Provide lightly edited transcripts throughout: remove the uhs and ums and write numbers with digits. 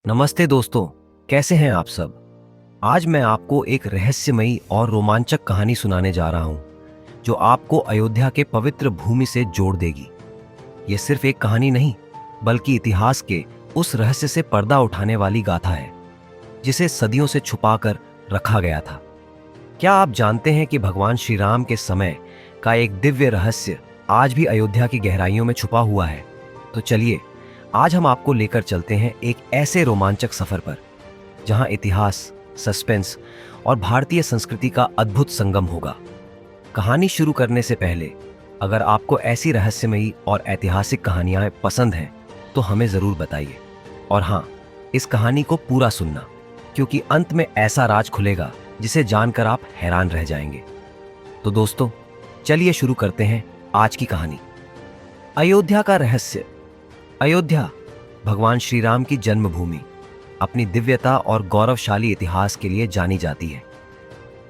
नमस्ते दोस्तों, कैसे हैं आप सब। आज मैं आपको एक रहस्यमयी और रोमांचक कहानी सुनाने जा रहा हूं जो आपको अयोध्या के पवित्र भूमि से जोड़ देगी। यह सिर्फ एक कहानी नहीं, बल्कि इतिहास के उस रहस्य से पर्दा उठाने वाली गाथा है जिसे सदियों से छुपाकर रखा गया था। क्या आप जानते हैं कि भगवान श्री राम के समय का एक दिव्य रहस्य आज भी अयोध्या की गहराइयों में छुपा हुआ है? तो चलिए, आज हम आपको लेकर चलते हैं एक ऐसे रोमांचक सफर पर जहां इतिहास, सस्पेंस और भारतीय संस्कृति का अद्भुत संगम होगा। कहानी शुरू करने से पहले, अगर आपको ऐसी रहस्यमयी और ऐतिहासिक कहानियां पसंद हैं तो हमें जरूर बताइए। और हां, इस कहानी को पूरा सुनना, क्योंकि अंत में ऐसा राज खुलेगा जिसे जानकर आप हैरान रह जाएंगे। तो दोस्तों, चलिए शुरू करते हैं आज की कहानी। अयोध्या का रहस्य। अयोध्या भगवान श्री राम की जन्मभूमि अपनी दिव्यता और गौरवशाली इतिहास के लिए जानी जाती है।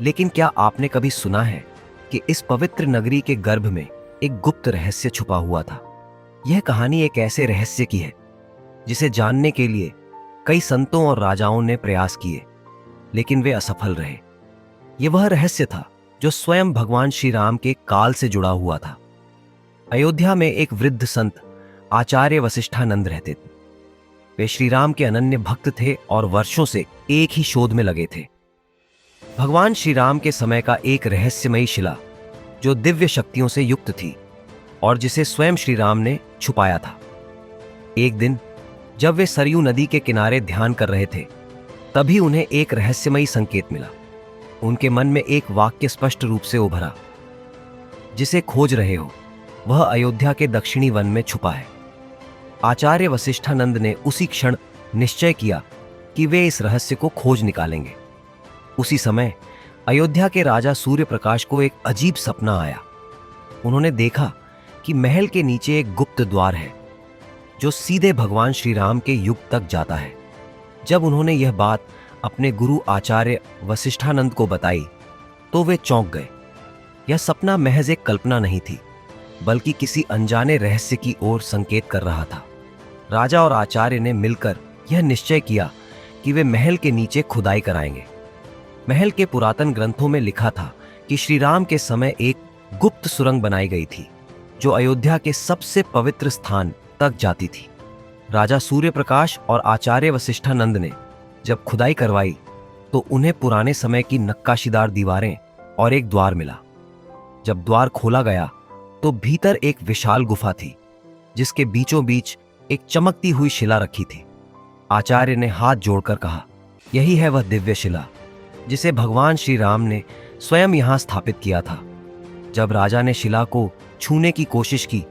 लेकिन क्या आपने कभी सुना है कि इस पवित्र नगरी के गर्भ में एक गुप्त रहस्य छुपा हुआ था? यह कहानी एक ऐसे रहस्य की है जिसे जानने के लिए कई संतों और राजाओं ने प्रयास किए, लेकिन वे असफल रहे। यह वह रहस्य था जो स्वयं भगवान श्री राम के काल से जुड़ा हुआ था। अयोध्या में एक वृद्ध संत आचार्य वशिष्ठानंद रहते थे। वे श्री राम के अनन्य भक्त थे और वर्षों से एक ही शोध में लगे थे। भगवान श्री राम के समय का एक रहस्यमयी शिला जो दिव्य शक्तियों से युक्त थी और जिसे स्वयं श्री राम ने छुपाया था। एक दिन जब वे सरयू नदी के किनारे ध्यान कर रहे थे, तभी उन्हें एक रहस्यमयी संकेत मिला। उनके मन में एक वाक्य स्पष्ट रूप से उभरा, जिसे खोज रहे हो वह अयोध्या के दक्षिणी वन में छुपा है। आचार्य वशिष्ठानंद ने उसी क्षण निश्चय किया कि वे इस रहस्य को खोज निकालेंगे। उसी समय अयोध्या के राजा सूर्य प्रकाश को एक अजीब सपना आया। उन्होंने देखा कि महल के नीचे एक गुप्त द्वार है जो सीधे भगवान श्री राम के युग तक जाता है। जब उन्होंने यह बात अपने गुरु आचार्य वशिष्ठानंद को बताई तो वे चौंक गए। यह सपना महज एक कल्पना नहीं थी, बल्कि किसी अनजाने रहस्य की ओर संकेत कर रहा था। राजा और आचार्य ने मिलकर यह निश्चय किया कि वे महल के नीचे खुदाई कराएंगे। महल के पुरातन ग्रंथों में लिखा था कि श्री राम के समय एक गुप्त सुरंग बनाई गई थी जो अयोध्या के सबसे पवित्र स्थान तक जाती थी। राजा सूर्य प्रकाश और आचार्य वशिष्ठानंद ने जब खुदाई करवाई तो उन्हें पुराने समय की नक्काशीदार दीवारें और एक द्वार मिला। जब द्वार खोला गया तो भीतर एक विशाल गुफा थी जिसके बीचों बीच एक चमकती हुई शिला रखी थी। आचार्य ने हाथ जोड़कर कहा, यही है वह दिव्य शिला जिसे भगवान श्री राम ने स्वयं यहां स्थापित किया था। जब राजा ने शिला को छूने की कोशिश की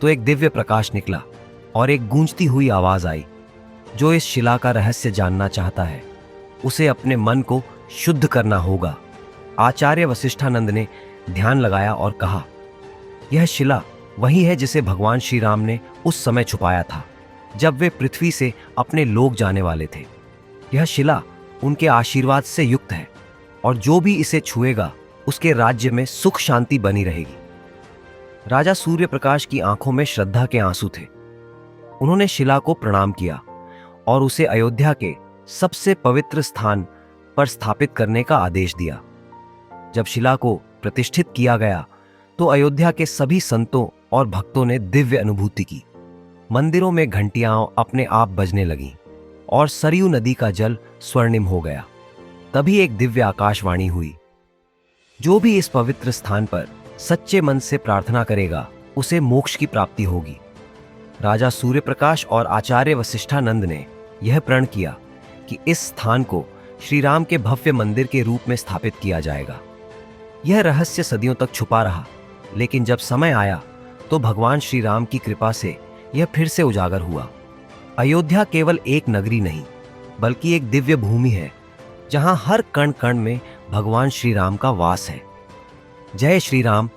तो एक दिव्य प्रकाश निकला और एक गूंजती हुई आवाज आई, जो इस शिला का रहस्य जानना चाहता है उसे अपने मन को शुद्ध करना होगा। आचार्य वशिष्ठानंद ने ध्यान लगाया और कहा, यह शिला वही है जिसे भगवान श्री राम ने उस समय छुपाया था जब वे पृथ्वी से अपने लोक जाने वाले थे। यह शिला उनके आशीर्वाद से युक्त है और जो भी इसे छुएगा उसके राज्य में सुख शांति बनी रहेगी। राजा सूर्य प्रकाश की आंखों में श्रद्धा के आंसू थे। उन्होंने शिला को प्रणाम किया और उसे अयोध्या के सबसे पवित्र स्थान पर स्थापित करने का आदेश दिया। जब शिला को प्रतिष्ठित किया गया तो अयोध्या के सभी संतों और भक्तों ने दिव्य अनुभूति की। मंदिरों में घंटियां अपने आप बजने लगीं और सरयू नदी का जल स्वर्णिम हो गया। तभी एक दिव्य आकाशवाणी हुई, जो भी इस पवित्र स्थान पर सच्चे मन से प्रार्थना करेगा उसे मोक्ष की प्राप्ति होगी। राजा सूर्य प्रकाश और आचार्य वशिष्ठानंद ने यह प्रण किया कि इस स्थान को श्री राम के भव्य मंदिर के रूप में स्थापित किया जाएगा। यह रहस्य सदियों तक छुपा रहा, लेकिन जब समय आया तो भगवान श्री राम की कृपा से यह फिर से उजागर हुआ। अयोध्या केवल एक नगरी नहीं, बल्कि एक दिव्य भूमि है जहां हर कण कण में भगवान श्री राम का वास है। जय श्री राम।